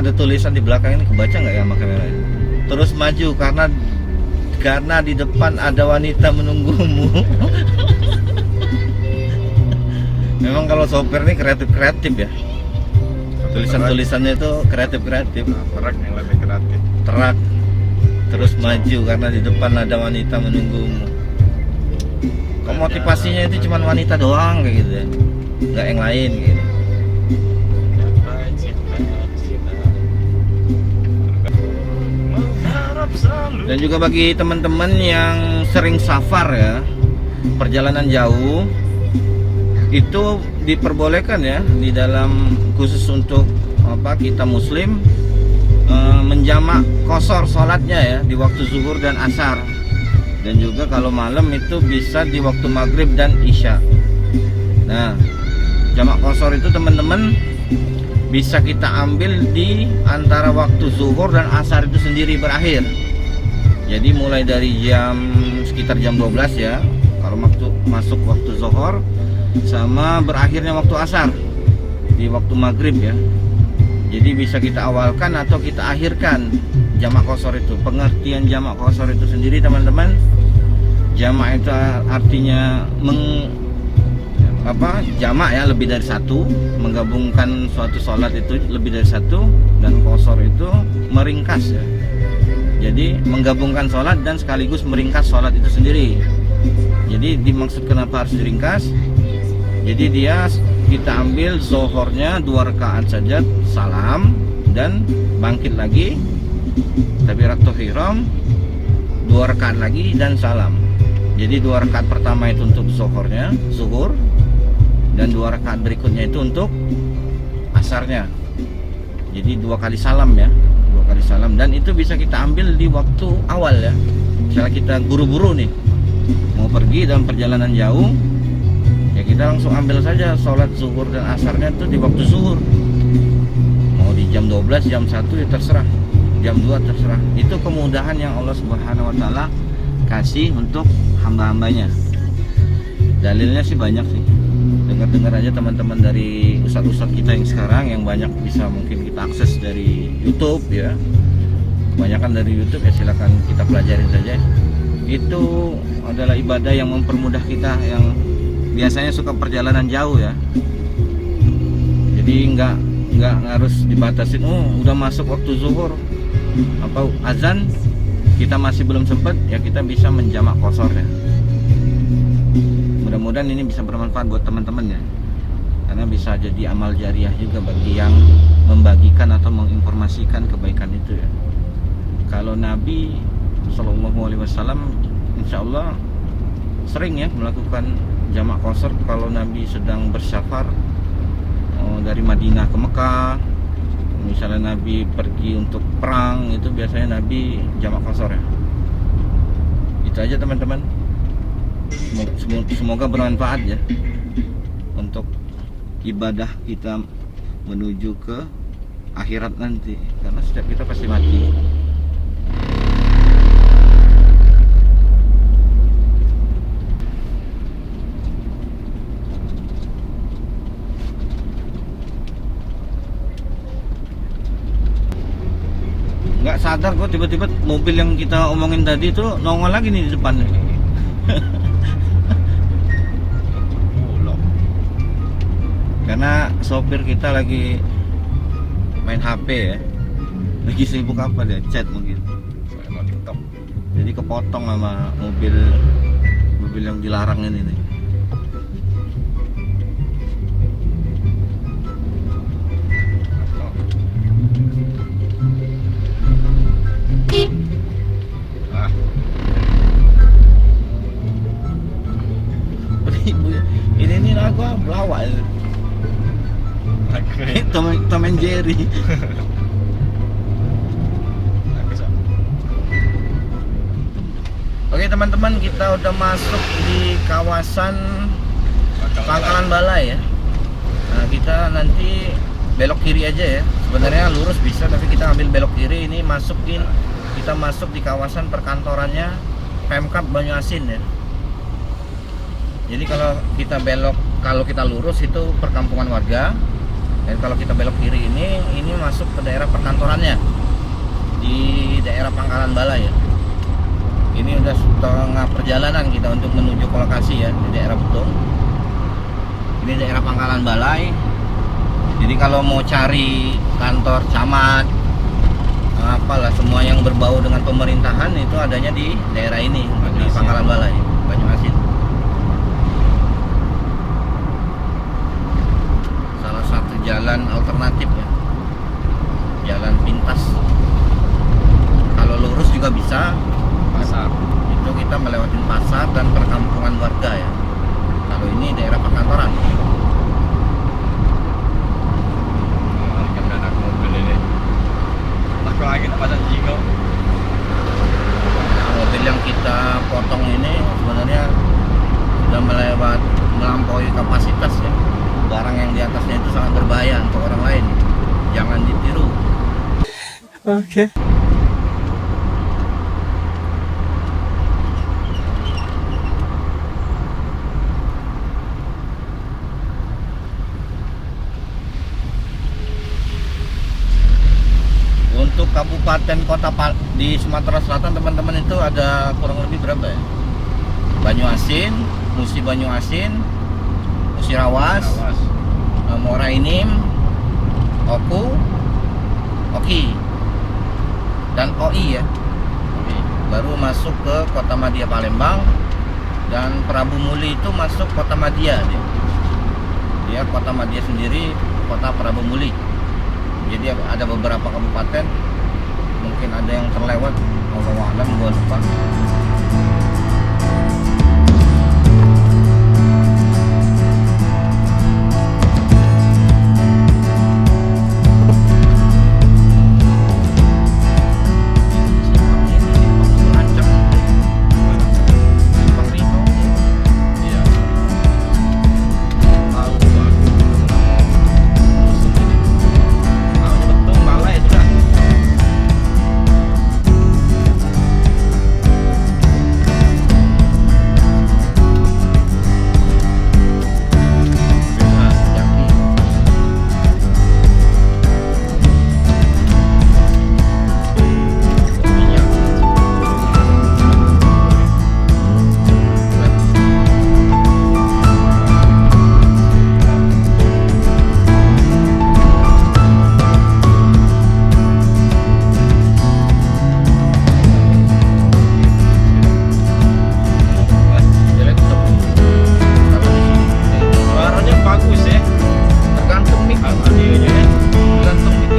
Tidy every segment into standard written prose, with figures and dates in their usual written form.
ada tulisan di belakang ini, kebaca nggak ya sama kamera? Terus maju karena di depan ada wanita menunggumu. Memang kalau sopir ini kreatif ya. Tulisannya itu kreatif. Truk yang lebih kreatif. Truk terus maju karena di depan ada wanita menunggumu. Kok motivasinya itu cuma wanita doang kayak gitu ya, nggak yang lain gitu. Dan juga bagi teman-teman yang sering safar ya, perjalanan jauh, itu diperbolehkan ya di dalam khusus untuk kita muslim menjamak qashar sholatnya ya di waktu zuhur dan asar, dan juga kalau malam itu bisa di waktu maghrib dan isya. Nah, jamak qashar itu teman-teman bisa kita ambil di antara waktu zuhur dan asar itu sendiri berakhir. Jadi mulai dari sekitar jam 12 ya, kalau masuk waktu zuhur, sama berakhirnya waktu asar di waktu maghrib ya. Jadi bisa kita awalkan atau kita akhirkan jamak qashar itu. Pengertian jamak qashar itu sendiri teman-teman, jamak itu artinya jamak ya, lebih dari satu, menggabungkan suatu sholat itu lebih dari satu, dan qashar itu meringkas ya. Jadi menggabungkan sholat dan sekaligus meringkas sholat itu sendiri. Jadi dimaksud kenapa harus diringkas? Jadi kita ambil zuhurnya 2 rakaat saja, salam dan bangkit lagi, takbiratul ihram 2 rakaat lagi dan salam. Jadi 2 rakaat pertama itu untuk zuhur, dan 2 rakaat berikutnya itu untuk asarnya. Jadi 2 kali salam ya, 2 kali salam, dan itu bisa kita ambil di waktu awal ya. Misalnya kita buru-buru nih mau pergi dalam perjalanan jauh, ya kita langsung ambil saja sholat zuhur dan asarnya itu di waktu zuhur. Mau di jam 12, jam 1 ya terserah, jam 2 terserah. Itu kemudahan yang Allah Subhanahu wa taala kasih untuk hamba-hambanya. Dalilnya sih banyak sih. Dengar-dengar aja teman-teman dari ustadz-ustadz kita yang sekarang yang banyak bisa mungkin kita akses dari YouTube ya. Kebanyakan dari YouTube ya, silakan kita pelajarin saja. Itu adalah ibadah yang mempermudah kita yang biasanya suka perjalanan jauh ya. Jadi nggak harus dibatasin, udah masuk waktu zuhur apa azan kita masih belum sempat, ya kita bisa menjamak qashar ya. Mudah-mudahan ini bisa bermanfaat buat teman-teman ya, karena bisa jadi amal jariah juga bagi yang membagikan atau menginformasikan kebaikan itu ya. Kalau Nabi Shallallahu Alaihi Wasallam insya Allah sering ya melakukan jamak qashar kalau Nabi sedang bersafar dari Madinah ke Mekah. Misalnya Nabi pergi untuk perang, itu biasanya Nabi jamak qashar ya. Itu aja teman-teman, semoga bermanfaat ya untuk ibadah kita menuju ke akhirat nanti, karena setiap kita pasti mati. Nggak sadar gue tiba-tiba mobil yang kita omongin tadi itu nongol lagi nih di depan. Karena sopir kita lagi main HP ya, lagi sibuk apa dia, chat mungkin. Jadi kepotong sama mobil yang dilarang ini nih. Ini lagu pelawak itu. Tom and Jerry. Oke teman-teman, kita udah masuk di kawasan Pangkalan Balai ya. Nah, kita nanti belok kiri aja ya. Sebenarnya lurus bisa, tapi kita ambil belok kiri. Ini kita masuk di kawasan perkantorannya Pemkab Banyuasin ya. Jadi kalau kita lurus itu perkampungan warga. Dan kalau kita belok kiri ini masuk ke daerah perkantorannya di daerah Pangkalan Balai ya. Ini udah setengah perjalanan kita untuk menuju ke lokasi ya di daerah Betung. Ini daerah Pangkalan Balai. Jadi kalau mau cari kantor camat, apalah semua yang berbau dengan pemerintahan itu adanya di daerah ini, di Pangkalan Balai, Banyuasin. Salah satu jalan alternatif ya, jalan pintas. Kalau lurus juga bisa. Pasar. Itu kita melewatin pasar dan perkampungan warga ya. Kalau ini daerah perkantoran. Ini kan anak mobil ini. Aku lagi nak pasang jingo. Nah, mobil yang kita potong ini sebenarnya sudah melampaui kapasitas ya. Barang yang di atasnya itu sangat berbahaya untuk orang lain. Jangan ditiru. Oke. Untuk kabupaten kota di Sumatera Selatan teman-teman itu ada kurang lebih berapa ya? Banyuasin, Musi Banyuasin, Musirawas, Awas. Morainim, Oku, Oki, dan OI ya. Baru masuk ke Kota Madia Palembang, dan Prabu Muli itu masuk Kota Madia dia Kota Madia sendiri, Kota Prabu Muli. Jadi ada beberapa kabupaten, mungkin ada yang terlewat, wallahu a'lam, gua lupa. Iya. Tahu aku. Tahunya Betung Balai itu dah. Bisa, Jaki. Minyak. Jelek tuh. Kalau di sini, Suaranya bagus ya. tergantung mic, Audionya ya. tergantung mic.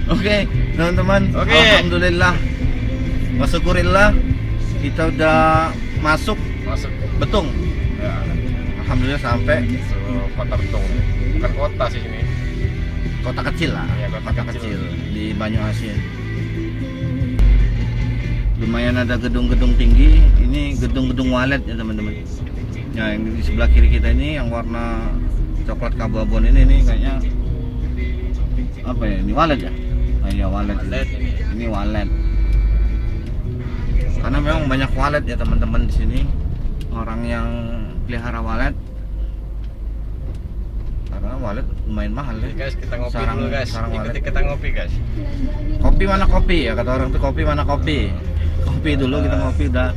Oke, teman-teman. Oke. Alhamdulillah. Wasyukurillah kita udah masuk Masuk. Betung. Ya. Alhamdulillah sampai Kota Betung. Bukan kota sih ini. kota kecil lah. Iya, kota kecil. di Banyuasin. Lumayan ada gedung-gedung tinggi. Ini gedung-gedung walet ya teman-teman. Ya, yang di sebelah kiri kita ini yang warna coklat keabu-abuan ini kayaknya apa ya? Ini walet ya? Oh iya, walet. Walet ini. Ini walet. Karena memang banyak walet ya teman-teman di sini. Orang yang pelihara walet. Karena walet lumayan mahal ya. Jadi guys, kita ngopi Sarang- dulu guys. sarang Ikuti walet. kita ngopi guys. Kopi mana kopi ya? Kata orang tuh kopi mana kopi. Kopi dulu kita ngopi udah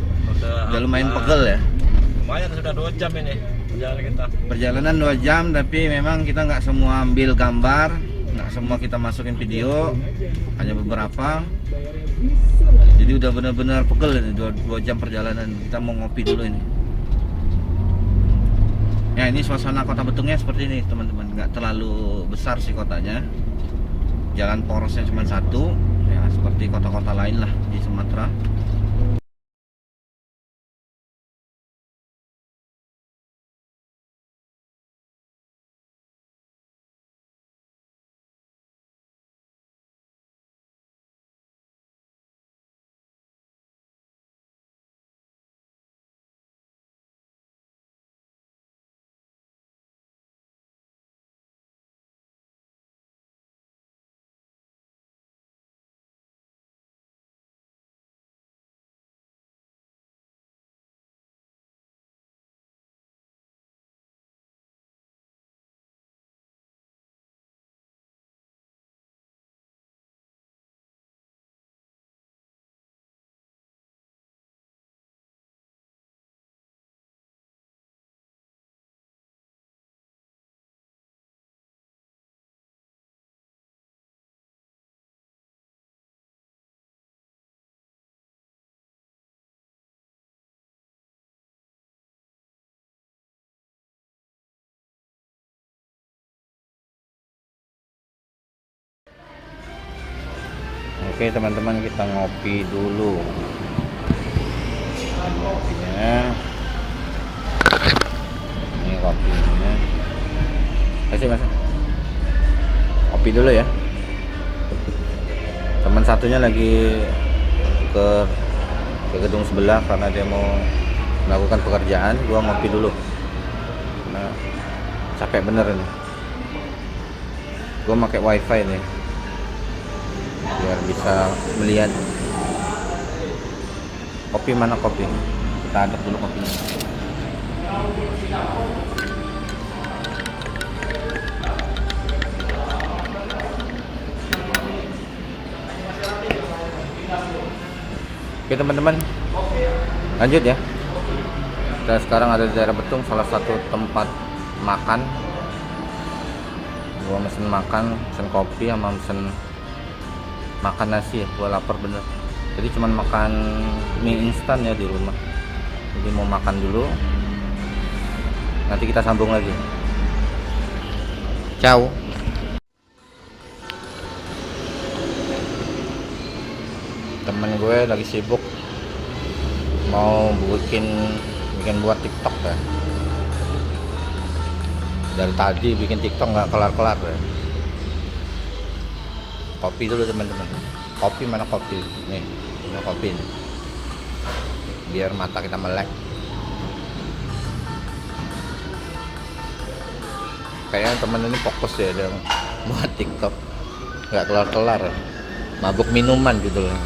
lumayan pegel ya. Lumayan sudah 2 jam ini perjalanan kita. Perjalanan 2 jam tapi memang kita nggak semua ambil gambar, nggak semua kita masukin video, hanya beberapa. Jadi udah benar-benar pegel ini 2 jam perjalanan. Kita mau ngopi dulu ini. Ya, ini suasana kota Betungnya seperti ini teman-teman, nggak terlalu besar sih kotanya. Jalan porosnya cuma satu, ya seperti kota-kota lain lah di Sumatera. Oke teman-teman, kita ngopi dulu. Ini kopinya. Ini kopinya. Kasih mas. Kopi dulu ya. Teman satunya lagi ke gedung sebelah karena dia mau melakukan pekerjaan. Gua ngopi dulu. Nah, capek bener ini. Gua pakai wifi nih biar bisa melihat kopi. Mana kopi? Kita aduk dulu kopinya. Oke teman-teman, lanjut ya. Kita sekarang ada di daerah Betung, salah satu tempat makan. Gua mesen makan, mesen kopi sama mesen makan nasi ya. Gua lapar bener. Jadi cuman makan mie instan ya di rumah. Jadi mau makan dulu. Nanti kita sambung lagi. Ciao. Temen gue lagi sibuk mau bikin buat TikTok ya. Dari tadi bikin TikTok nggak kelar-kelar ya. Kopi dulu teman-teman. Kopi mana kopi? Nih, ini kopi nih. Biar mata kita melek. Kayaknya temen ini fokus ya dia buat TikTok. Nggak kelar-kelar. Mabuk minuman gitu loh.